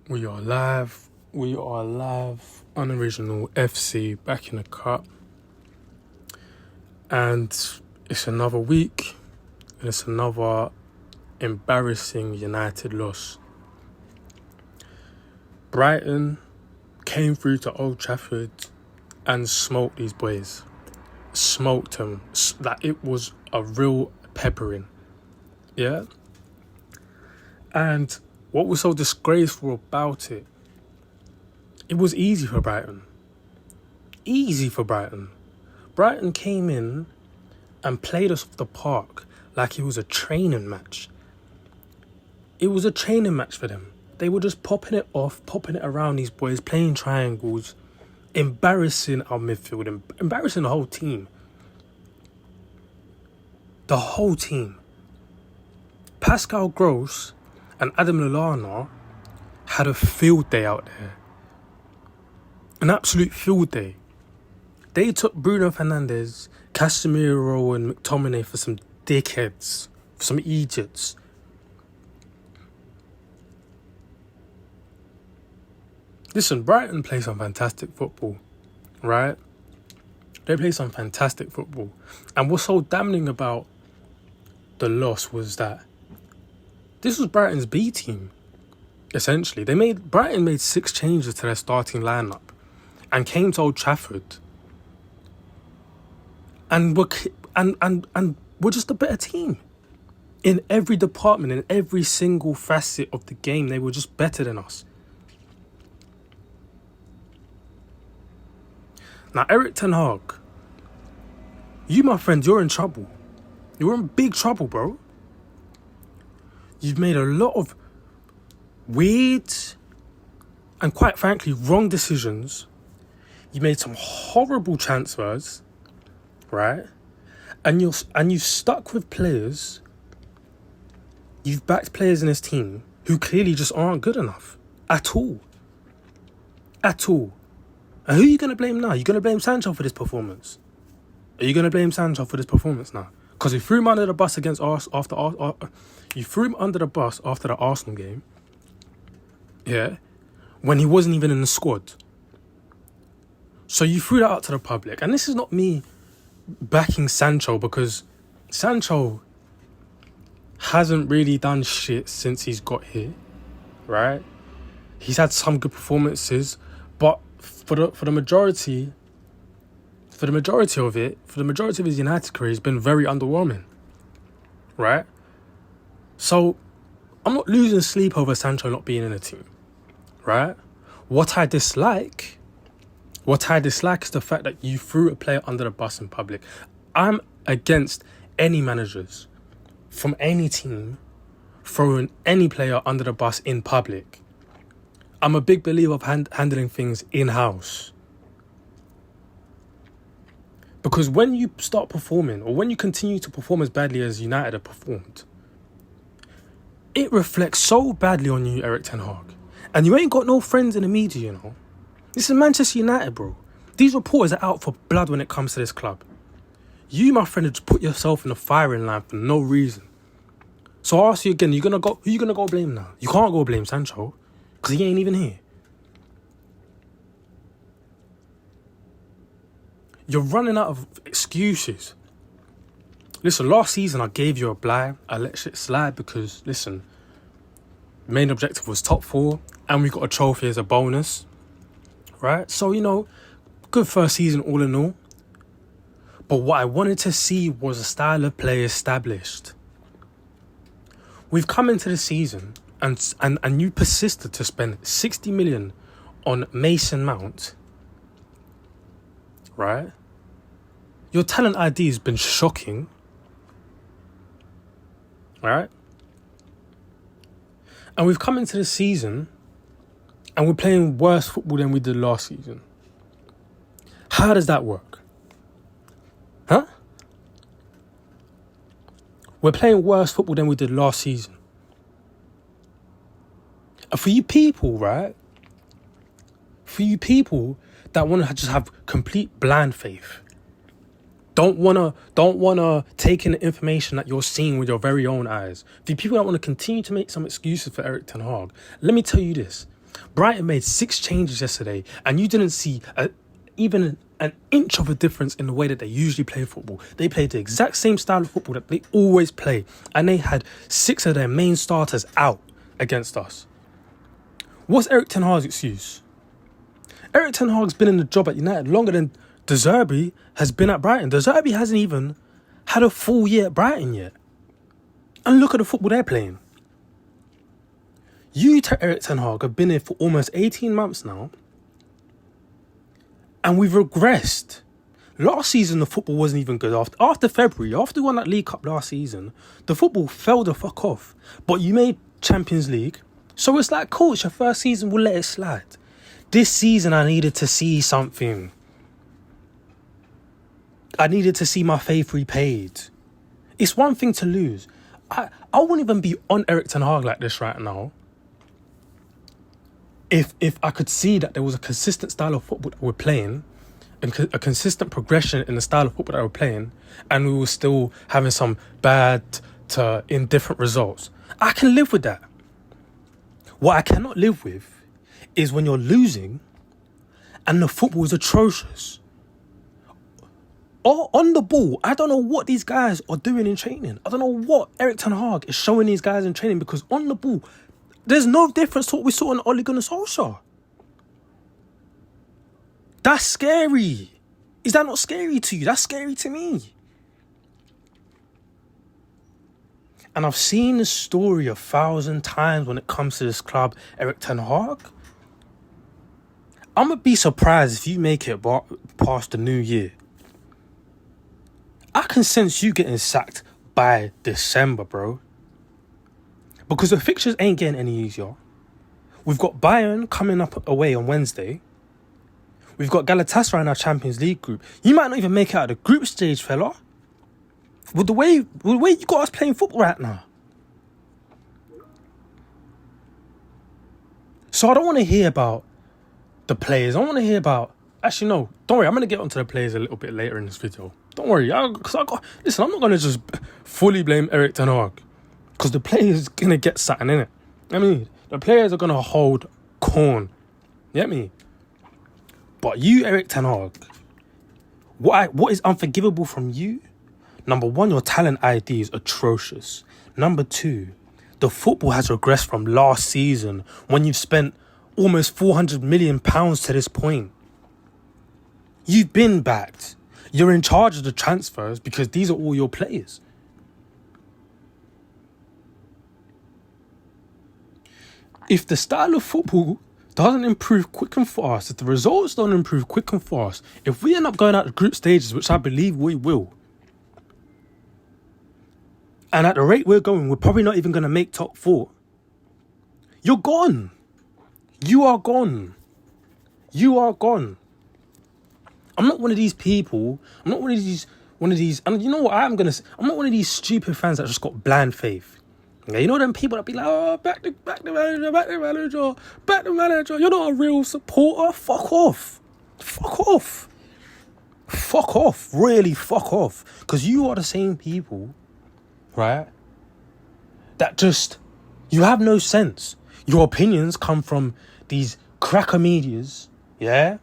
We are live. We are live. Unoriginal FC back in the cup. And it's another week. And it's another embarrassing United loss. Brighton came through to Old Trafford and smoked these boys. Smoked them. Like it was a real peppering. Yeah? And what was so disgraceful about it, it was easy for Brighton. Easy for Brighton. Brighton came in and played us off the park like it was a training match. It was a training match for them. They were just popping it off, popping it around these boys, playing triangles, embarrassing our midfield, embarrassing the whole team. The whole team. Pascal Gross and Adam Lallana had a field day out there. An absolute field day. They took Bruno Fernandes, Casemiro and McTominay for some dickheads, for some idiots. Listen, Brighton play some fantastic football, right? They play some fantastic football. And what's so damning about the loss was that this was Brighton's B team, essentially. Brighton made 6 changes to their starting lineup and came to Old Trafford and we're just a better team. In every department, in every single facet of the game, they were just better than us. Now, Erik Haag, you, my friend, you're in trouble. You're in big trouble, bro. You've made a lot of weird and, quite frankly, wrong decisions. You made some horrible transfers, right? And you've stuck with players. You've backed players in this team who clearly just aren't good enough at all. At all. And who are you going to blame now? You're going to blame Sancho for this performance? Are you going to blame Sancho for this performance now? Because you threw him under the bus after the Arsenal game. Yeah, when he wasn't even in the squad. So you threw that out to the public. And this is not me backing Sancho, because Sancho hasn't really done shit since he's got here, right? He's had some good performances, but for the majority of his United career, he's been very underwhelming, right? So I'm not losing sleep over Sancho not being in the team, right? What I dislike is the fact that you threw a player under the bus in public. I'm against any managers from any team throwing any player under the bus in public. I'm a big believer of handling things in-house. Because when you start performing, or when you continue to perform as badly as United have performed, it reflects so badly on you, Erik Ten Hag. And you ain't got no friends in the media, you know. This is Manchester United, bro. These reporters are out for blood when it comes to this club. You, my friend, have just put yourself in the firing line for no reason. So I ask you again, who you gonna go blame now? You can't go blame Sancho, because he ain't even here. You're running out of excuses. Listen, last season I gave you a blind. I let shit slide because, listen, the main objective was top 4 and we got a trophy as a bonus, right? So, you know, good first season all in all. But what I wanted to see was a style of play established. We've come into the season and you persisted to spend 60 million on Mason Mount, right? Your talent ID has been shocking, right? And we've come into the season and we're playing worse football than we did last season. How does that work? Huh? We're playing worse football than we did last season. And for you people, right? For you people that want to just have complete blind faith, don't wanna take in the information that you're seeing with your very own eyes. For you people that want to continue to make some excuses for Erik Ten Hag, let me tell you this: Brighton made 6 changes yesterday, and you didn't see even an inch of a difference in the way that they usually play football. They played the exact same style of football that they always play, and they had 6 of their main starters out against us. What's Erik ten Hag's excuse? Erik ten Hag's been in the job at United longer than De Zerbi has been at Brighton. De Zerbi hasn't even had a full year at Brighton yet. And look at the football they're playing. You, Erik ten Hag, have been here for almost 18 months now, and we've regressed. Last season, the football wasn't even good. After February, after we won that League Cup last season, the football fell the fuck off. But you made Champions League, so it's like, cool, it's your first season, we'll let it slide. This season, I needed to see something. I needed to see my faith repaid. It's one thing to lose. I wouldn't even be on Erik ten Hag like this right now if I could see that there was a consistent style of football that we're playing, and a consistent progression in the style of football that we're playing, and we were still having some bad to indifferent results. I can live with that. What I cannot live with is when you're losing and the football is atrocious. Or on the ball, I don't know what these guys are doing in training. I don't know what Erik ten Hag is showing these guys in training, because on the ball, there's no difference to what we saw in Ole Gunnar Solskjaer. That's scary. Is that not scary to you? That's scary to me. And I've seen this story 1,000 times when it comes to this club, Erik ten Hag. I'm going to be surprised if you make it past the new year. I can sense you getting sacked by December, bro. Because the fixtures ain't getting any easier. We've got Bayern coming up away on Wednesday. We've got Galatasaray in our Champions League group. You might not even make it out of the group stage, fella. With the way you got us playing football right now. So I don't want to hear about the players. I want to hear about... Actually, no. Don't worry. I'm going to get onto the players a little bit later in this video. Don't worry. Listen, I'm not going to just fully blame Erik ten Hag, because the players going to get something in it. I mean, the players are going to hold corn. You get me? But you, Erik ten Hag, what is unforgivable from you? Number 1, your talent ID is atrocious. Number 2, the football has regressed from last season when you've spent almost £400 million to this point. You've been backed. You're in charge of the transfers because these are all your players. If the style of football doesn't improve quick and fast, if the results don't improve quick and fast, if we end up going out the group stages, which I believe we will, and at the rate we're going, we're probably not even going to make top 4, you're gone. You are gone. You are gone. I'm not one of these people. I'm not one of these, and you know what I'm not one of these stupid fans that just got blind faith. Yeah, you know them people that be like, oh, back the manager. You're not a real supporter. Fuck off. Really fuck off. Because you are the same people, right, that just, you have no sense. Your opinions come from these cracker medias, yeah?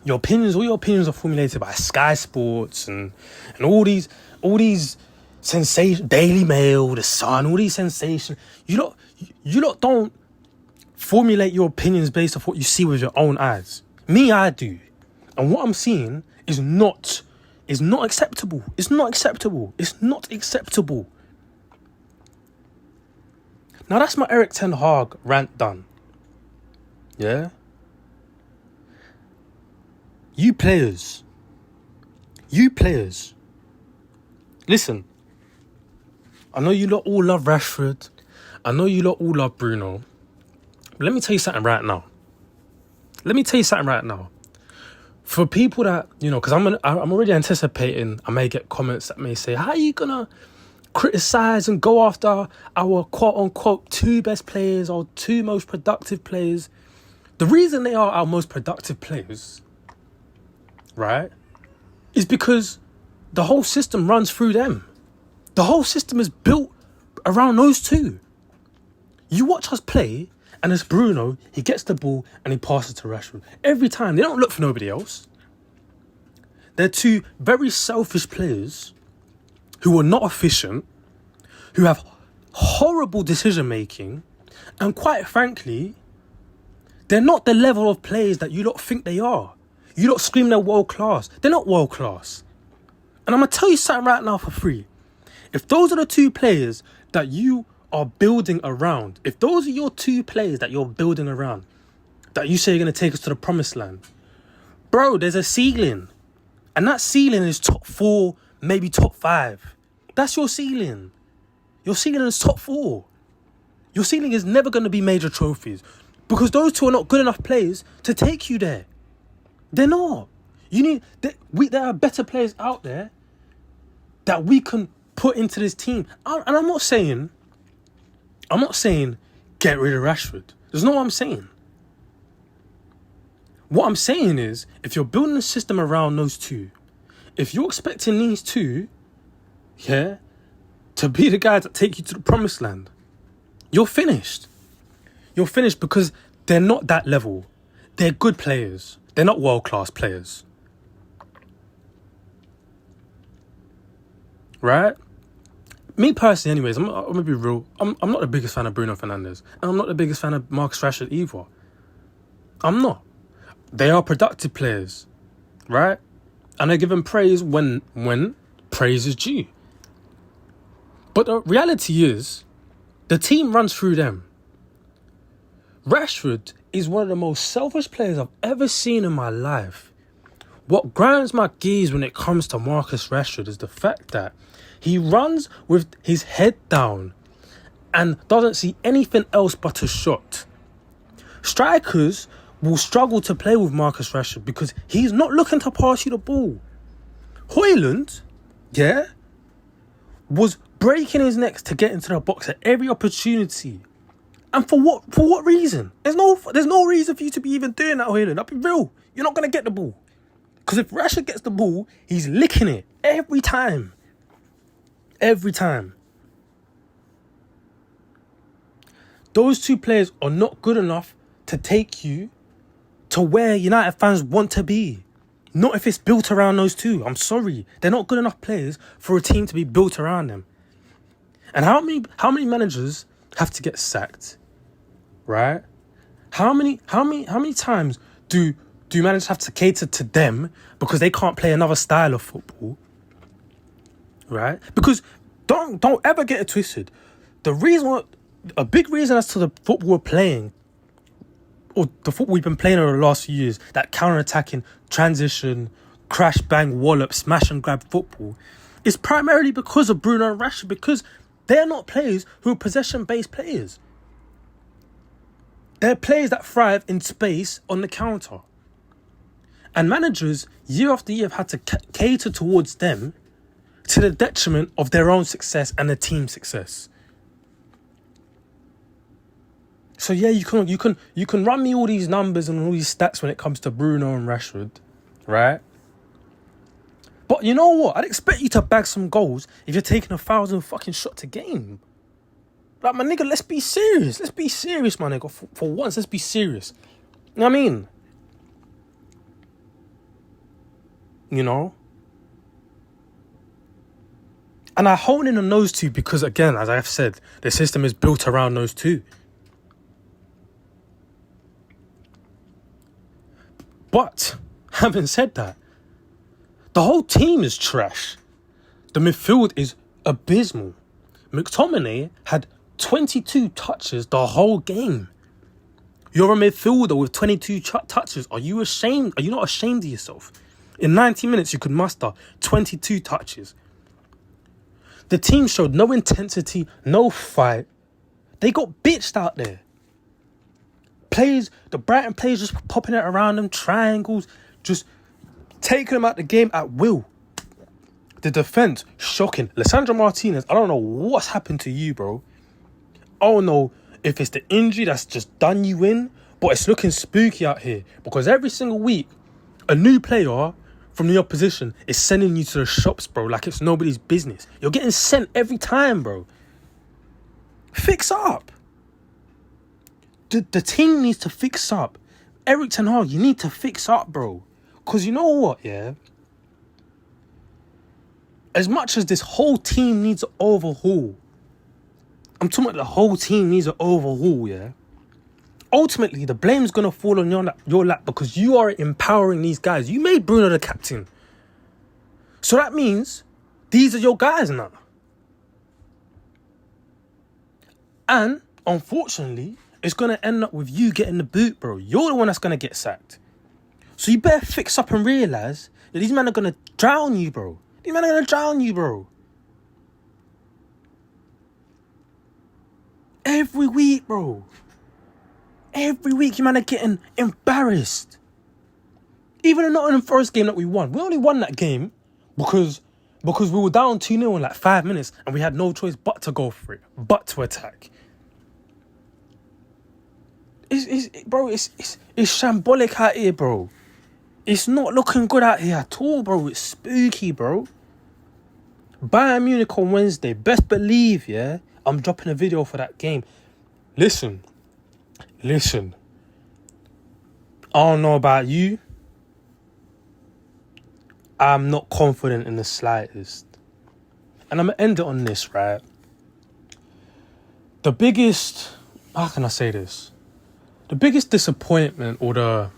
All your opinions are formulated by Sky Sports and all these sensation, Daily Mail, The Sun, all these sensations. You lot don't formulate your opinions based off what you see with your own eyes. Me, I do. And what I'm seeing is not acceptable. It's not acceptable. Now that's my Erik ten Hag rant done. Yeah? You players. Listen. I know you lot all love Rashford. I know you lot all love Bruno. But let me tell you something right now. For people that, because I'm already anticipating, I may get comments that may say, how are you going to criticise and go after our quote-unquote 2 best players or 2 most productive players? The reason they are our most productive players, right, is because the whole system runs through them. The whole system is built around those 2. You watch us play And it's Bruno, he gets the ball and he passes to Rashford. Every time. They don't look for nobody else. They're two very selfish players who are not efficient, who have horrible decision making, and quite frankly, they're not the level of players that you lot think they are. You lot scream they're world class. They're not world class. And I'm going to tell you something right now for free. If those are the two players that you are building around, if those are your two players that you're building around, that you say are going to take us to the promised land, bro, there's a ceiling. And that ceiling is top 4, maybe top 5. That's your ceiling. Your ceiling is top 4. Your ceiling is never going to be major trophies because those two are not good enough players to take you there. They're not. There are better players out there that we can put into this team. And I'm not saying get rid of Rashford. There's not what I'm saying. What I'm saying is, if you're building a system around those two, if you're expecting these two, to be the guys that take you to the promised land, you're finished. You're finished because they're not that level. They're good players. They're not world-class players. Right? Me personally, anyways, I'm going to be real. I'm not the biggest fan of Bruno Fernandes. And I'm not the biggest fan of Marcus Rashford either. I'm not. They are productive players. Right? And I give them praise when praise is due. But the reality is, the team runs through them. Rashford is one of the most selfish players I've ever seen in my life. What grinds my gears when it comes to Marcus Rashford is the fact that he runs with his head down and doesn't see anything else but a shot. Strikers will struggle to play with Marcus Rashford because he's not looking to pass you the ball. Højlund, was breaking his necks to get into the box at every opportunity. And for what reason? There's no reason for you to be even doing that, Højlund. I'll be real. You're not going to get the ball. Because if Rashford gets the ball, he's licking it every time. Every time. Those two players are not good enough to take you to where United fans want to be. Not if it's built around those two. I'm sorry. They're not good enough players for a team to be built around them. And how many managers have to get sacked? Right? How many times do managers have to cater to them because they can't play another style of football? Right? Because don't ever get it twisted. A big reason as to the football we're playing, or the football we've been playing over the last few years, that counter-attacking, transition, crash, bang, wallop, smash and grab football, is primarily because of Bruno and Rashford, because they're not players who are possession-based players. They're players that thrive in space on the counter. And managers, year after year, have had to cater towards them to the detriment of their own success and the team's success. So yeah, you can run me all these numbers and all these stats when it comes to Bruno and Rashford, right? But you know what? I'd expect you to bag some goals if you're taking 1,000 fucking shots a game. Like, my nigga, let's be serious. Let's be serious, my nigga. For once, let's be serious. You know what I mean? You know? And I hone in on those two because, again, as I've said, the system is built around those two. But, having said that, the whole team is trash. The midfield is abysmal. McTominay had 22 touches the whole game. You're a midfielder with 22 touches. Are you ashamed? Are you not ashamed of yourself? In 90 minutes, you could muster 22 touches. The team showed no intensity, no fight. They got bitched out there. The Brighton players just popping it around them, triangles, just taking them out the game at will. The defence, shocking. Lisandro Martinez, I don't know what's happened to you, bro. I don't know if it's the injury that's just done you in, but it's looking spooky out here because every single week, a new player from the opposition is sending you to the shops, bro, like it's nobody's business. You're getting sent every time, bro. Fix up. the team needs to fix up. Erik Ten Hag, you need to fix up, bro. Because you know what, yeah? As much as this whole team needs an overhaul, I'm talking about the whole team needs an overhaul, yeah? Ultimately, the blame's going to fall on your lap because you are empowering these guys. You made Bruno the captain. So that means these are your guys now. And, unfortunately, it's going to end up with you getting the boot, bro. You're the one that's going to get sacked. So you better fix up and realise that these men are going to drown you, bro. These men are going to drown you, bro. Every week, bro. Every week, you man are getting embarrassed. Even in the Nottingham Forest game that we won. We only won that game because we were down 2-0 in like 5 minutes and we had no choice but to go for it. But to attack. It's shambolic out here, bro. It's not looking good out here at all, bro. It's spooky, bro. Bayern Munich on Wednesday. Best believe, yeah, I'm dropping a video for that game. Listen. I don't know about you. I'm not confident in the slightest. And I'm going to end it on this, right? The biggest... How can I say this? The biggest disappointment or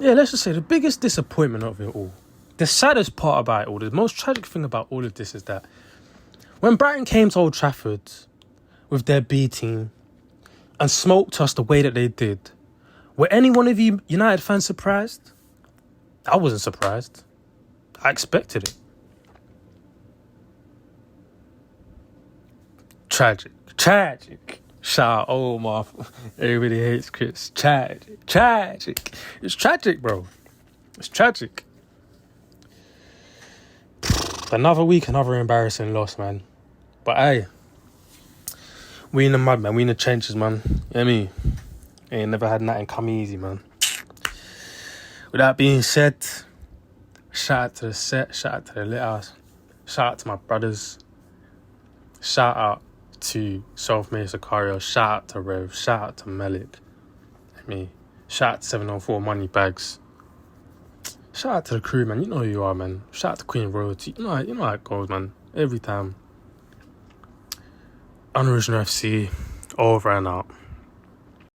let's just say the biggest disappointment of it all. The saddest part about it all, the most tragic thing about all of this is that when Brighton came to Old Trafford with their B team and smoked us the way that they did, were any one of you United fans surprised? I wasn't surprised. I expected it. Tragic. Shout out, oh my, everybody hates Chris. Tragic. It's tragic, bro. It's tragic. Another week, another embarrassing loss, man. But hey, we in the mud, man. We in the trenches, man. You know what I mean? Ain't never had nothing come easy, man. With that being said, shout out to the set, shout out to the lit house, shout out to my brothers, shout out to Self-Made Sicario, shout out to Rev, shout out to Malik, shout out to 704 Money Bags, shout out to the crew, man. You know who you are, man. Shout out to Queen Royalty. You know how it goes, man. Every time. Unoriginal FC, over and out.